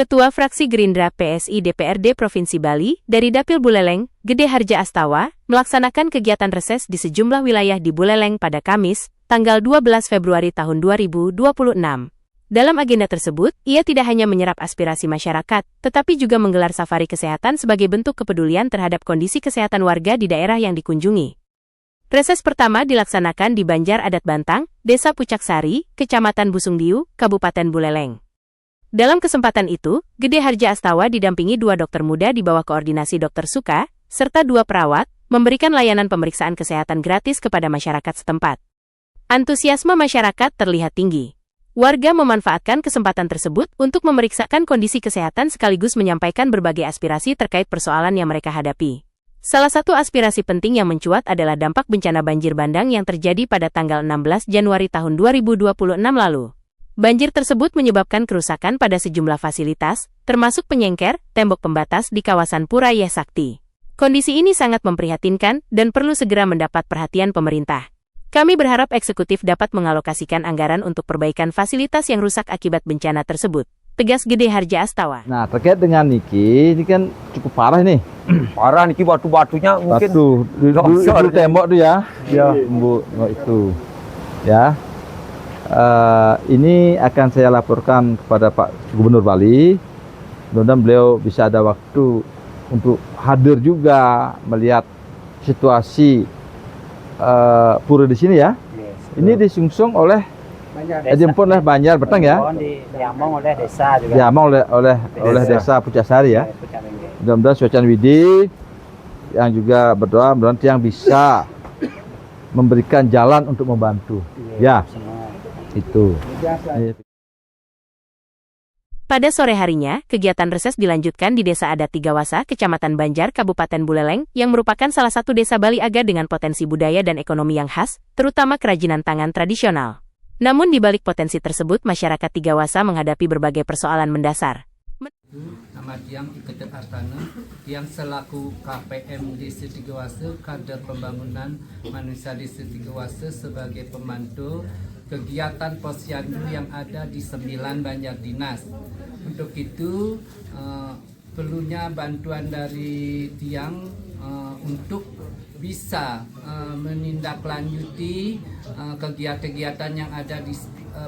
Ketua Fraksi Gerindra PSI DPRD Provinsi Bali dari Dapil Buleleng, Gede Harja Astawa, melaksanakan kegiatan reses di sejumlah wilayah di Buleleng pada Kamis, tanggal 12 Februari tahun 2026. Dalam agenda tersebut, ia tidak hanya menyerap aspirasi masyarakat, tetapi juga menggelar safari kesehatan sebagai bentuk kepedulian terhadap kondisi kesehatan warga di daerah yang dikunjungi. Reses pertama dilaksanakan di Banjar Adat Bantang, Desa Pucaksari, Kecamatan Busungdiu, Kabupaten Buleleng. Dalam kesempatan itu, Gede Harja Astawa didampingi 2 dokter muda di bawah koordinasi Dr. Suka, serta 2 perawat, memberikan layanan pemeriksaan kesehatan gratis kepada masyarakat setempat. Antusiasme masyarakat terlihat tinggi. Warga memanfaatkan kesempatan tersebut untuk memeriksakan kondisi kesehatan sekaligus menyampaikan berbagai aspirasi terkait persoalan yang mereka hadapi. Salah satu aspirasi penting yang mencuat adalah dampak bencana banjir bandang yang terjadi pada tanggal 16 Januari tahun 2026 lalu. Banjir tersebut menyebabkan kerusakan pada sejumlah fasilitas, termasuk penyengker, tembok pembatas di kawasan Pura Yeh Sakti. Kondisi ini sangat memprihatinkan dan perlu segera mendapat perhatian pemerintah. Kami berharap eksekutif dapat mengalokasikan anggaran untuk perbaikan fasilitas yang rusak akibat bencana tersebut, tegas Gede Harja Astawa. Nah, terkait dengan Niki, ini kan cukup parah nih. Parah Niki, batu-batunya mungkin. Batu, dulu tembok tuh ya. Ya, itu. Ya. Ini akan saya laporkan kepada Pak Gubernur Bali. Mudah-mudahan beliau bisa ada waktu untuk hadir juga melihat situasi pura di sini ya. Yes, ini disungsung oleh dijemput oleh Banjar Betang ya. Diamong oleh desa juga. Diamong oleh desa Pucaksari ya. Mudah-mudahan Suacan Widi yang juga berdoa mudah-mudahan yang bisa memberikan jalan untuk membantu. Ya. Itu. Pada sore harinya, kegiatan reses dilanjutkan di Desa Adat Tigawasa, Kecamatan Banjar, Kabupaten Buleleng, yang merupakan salah satu desa Bali Aga dengan potensi budaya dan ekonomi yang khas, terutama kerajinan tangan tradisional. Namun di balik potensi tersebut, masyarakat Tigawasa menghadapi berbagai persoalan mendasar. Nama Tiang Iketet Artana, yang selaku KPM Desa Tigawasa, kader pembangunan manusia Desa Tigawasa sebagai pemantau kegiatan posyandu yang ada di 9 Banjar Dinas. Untuk itu perlunya bantuan dari Tiang untuk bisa menindaklanjuti kegiatan-kegiatan yang ada di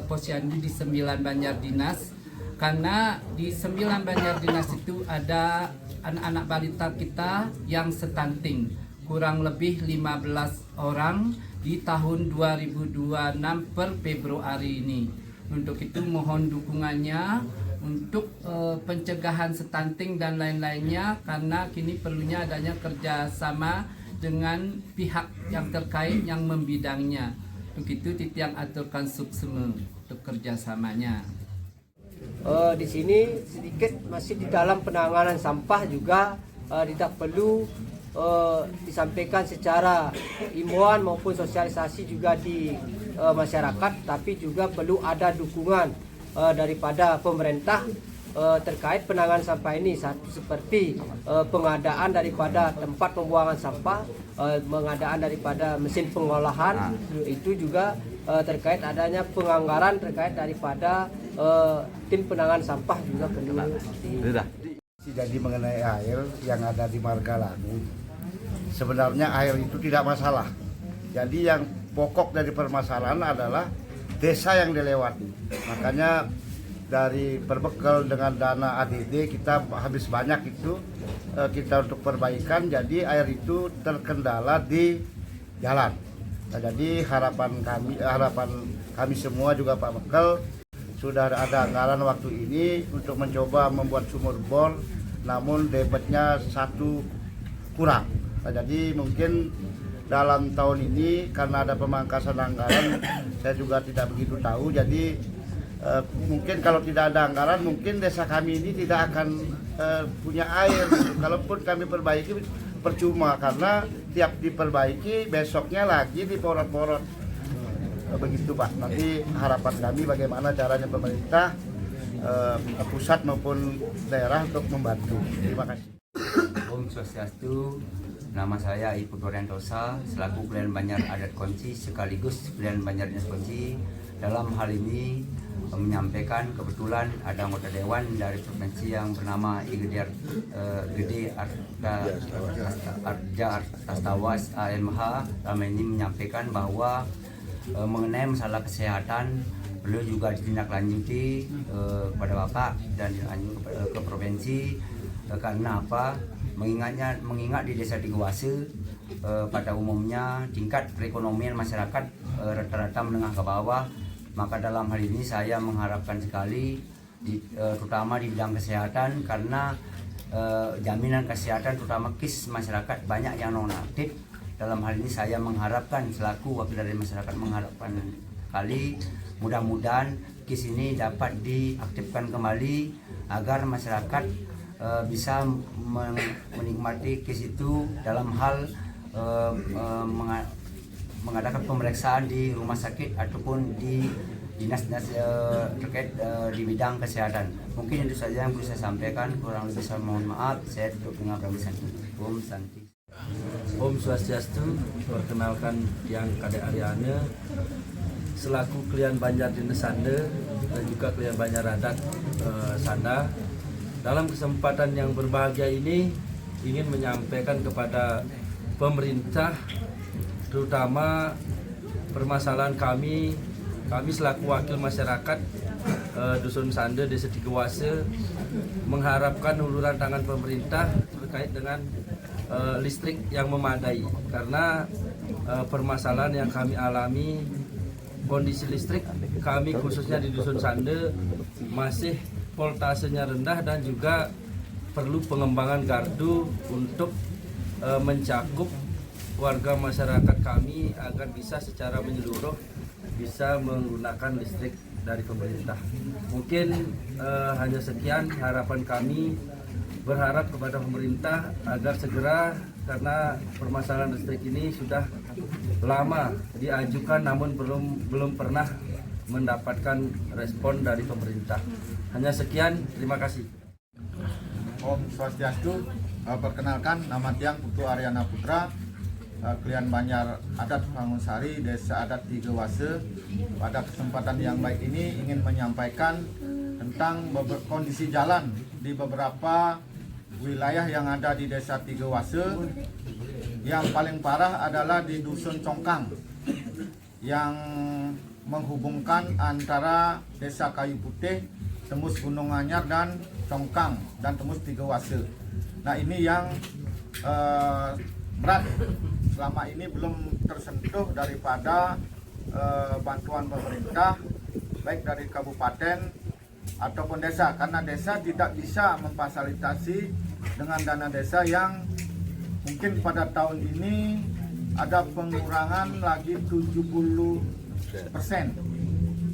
posyandu di 9 Banjar Dinas, karena di 9 Banjar Dinas itu ada anak-anak balita kita yang stunting, kurang lebih 15 orang di tahun 2026 per Februari ini. Untuk itu mohon dukungannya untuk pencegahan stunting dan lain-lainnya, karena kini perlunya adanya kerjasama dengan pihak yang terkait yang membidangnya. Untuk itu Titiang aturkan suksema untuk kerjasamanya. Di sini sedikit masih di dalam penanganan sampah juga tidak perlu disampaikan secara imbauan maupun sosialisasi juga di masyarakat, tapi juga perlu ada dukungan daripada pemerintah terkait penanganan sampah ini, seperti pengadaan daripada tempat pembuangan sampah, pengadaan daripada mesin pengolahan, itu juga terkait adanya penganggaran terkait daripada tim penanganan sampah juga perlu. Jadi mengenai air yang ada di Margalangu, sebenarnya air itu tidak masalah. Jadi yang pokok dari permasalahan adalah desa yang dilewati. Makanya dari berbekal dengan dana ADD kita habis banyak itu kita untuk perbaikan. Jadi air itu terkendala di jalan. Nah, jadi harapan kami semua juga Pak Bekal, sudah ada anggaran waktu ini untuk mencoba membuat sumur bor, namun debitnya 1 kurang. Nah, jadi mungkin dalam tahun ini karena ada pemangkasan anggaran, saya juga tidak begitu tahu. Jadi mungkin kalau tidak ada anggaran, mungkin desa kami ini tidak akan punya air. Kalaupun kami perbaiki percuma, karena tiap diperbaiki besoknya lagi diporot-porot. Begitu Pak. Nanti harapan kami bagaimana caranya pemerintah pusat maupun daerah untuk membantu. Terima kasih. Om Swastiastu. Nama saya Ibu Gorentosa, selaku Pelayan Banjar Adat Konci sekaligus Pelayan Banjar Dinas Konci. Dalam hal ini menyampaikan kebetulan ada anggota dewan dari provinsi yang bernama Gede Arja Astawa AMH ini menyampaikan bahwa mengenai masalah kesehatan beliau juga ditindaklanjuti kepada Bapak dan ke provinsi karena apa? Mengingat di Desa Tigawase pada umumnya tingkat perekonomian masyarakat rata-rata menengah ke bawah, maka dalam hal ini saya mengharapkan sekali terutama di bidang kesehatan karena jaminan kesehatan terutama KIS masyarakat banyak yang non-aktif. Dalam hal ini saya mengharapkan selaku wakil dari masyarakat mengharapkan sekali mudah-mudahan KIS ini dapat diaktifkan kembali agar masyarakat bisa menikmati KIS itu dalam hal mengadakan pemeriksaan di rumah sakit ataupun di dinas-dinas terkait di bidang kesehatan. Mungkin itu saja yang bisa saya sampaikan, kurang lebih saya mohon maaf. Saya tutup dengan Prawisanti. Om Santi. Om Swastiastu, perkenalkan yang Kadek Ariana selaku klien Banjar Dinas Sanda dan juga klien Banjar Adat Sanda. Dalam kesempatan yang berbahagia ini ingin menyampaikan kepada pemerintah terutama permasalahan kami selaku wakil masyarakat Dusun Sanda Desa Tigawase mengharapkan uluran tangan pemerintah terkait dengan listrik yang memadai karena permasalahan yang kami alami kondisi listrik kami khususnya di Dusun Sanda masih voltasenya rendah dan juga perlu pengembangan gardu untuk mencakup warga masyarakat kami agar bisa secara menyeluruh bisa menggunakan listrik dari pemerintah. Mungkin hanya sekian harapan kami, berharap kepada pemerintah agar segera karena permasalahan listrik ini sudah lama diajukan namun belum pernah mendapatkan respon dari pemerintah. Hanya sekian, terima kasih. Om Swastiastu, perkenalkan nama Tiang Putu Aryana Putra, klien Banjar Adat Bangunsari, Desa Adat Tigawase. Pada kesempatan yang baik ini ingin menyampaikan tentang kondisi jalan di beberapa wilayah yang ada di Desa Tigawase. Yang paling parah adalah di Dusun Congkang yang menghubungkan antara Desa Kayu Putih, Tembus Gunung Anyar dan Congkang dan Tembus Tigawase. Nah ini yang berat selama ini belum tersentuh daripada bantuan pemerintah baik dari kabupaten ataupun desa karena desa tidak bisa memfasilitasi dengan dana desa yang mungkin pada tahun ini ada pengurangan lagi 70%.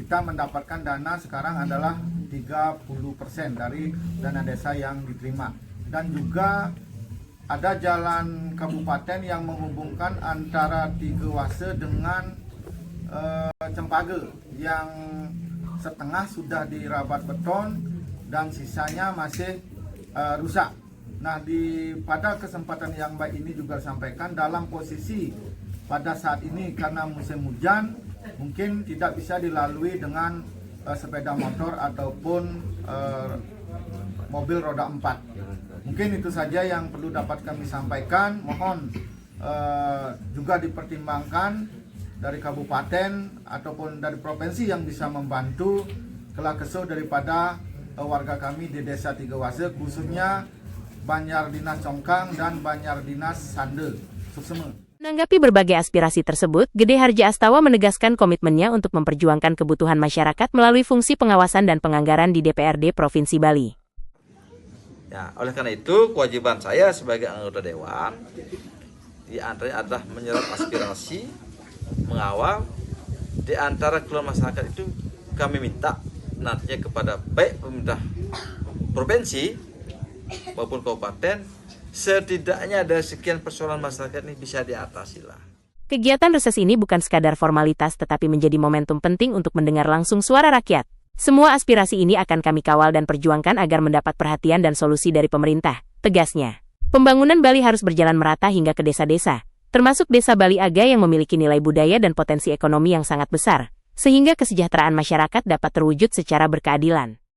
Kita mendapatkan dana sekarang adalah 30% dari dana desa yang diterima dan juga ada jalan kabupaten yang menghubungkan antara Tigawase dengan Cempage yang setengah sudah dirabat beton dan sisanya masih rusak. Nah, pada kesempatan yang baik ini juga disampaikan dalam posisi pada saat ini karena musim hujan mungkin tidak bisa dilalui dengan sepeda motor ataupun mobil roda 4. Mungkin itu saja yang perlu dapat kami sampaikan. Mohon juga dipertimbangkan dari kabupaten ataupun dari provinsi yang bisa membantu kelak kesah daripada warga kami di Desa Tigawase, khususnya Banjar Dinas Congkang dan Banjar Dinas Sanda. Suksema. Menanggapi berbagai aspirasi tersebut, Gede Harja Astawa menegaskan komitmennya untuk memperjuangkan kebutuhan masyarakat melalui fungsi pengawasan dan penganggaran di DPRD Provinsi Bali. Ya, oleh karena itu kewajiban saya sebagai anggota dewan di antaranya adalah menyerap aspirasi, mengawal. Di antara keluhan masyarakat itu kami minta nantinya kepada baik pemerintah provinsi maupun kabupaten, setidaknya ada sekian persoalan masyarakat ini bisa diatasi lah. Kegiatan reses ini bukan sekadar formalitas tetapi menjadi momentum penting untuk mendengar langsung suara rakyat. Semua aspirasi ini akan kami kawal dan perjuangkan agar mendapat perhatian dan solusi dari pemerintah, tegasnya. Pembangunan Bali harus berjalan merata hingga ke desa-desa, termasuk Desa Bali Aga yang memiliki nilai budaya dan potensi ekonomi yang sangat besar. sehingga kesejahteraan masyarakat dapat terwujud secara berkeadilan.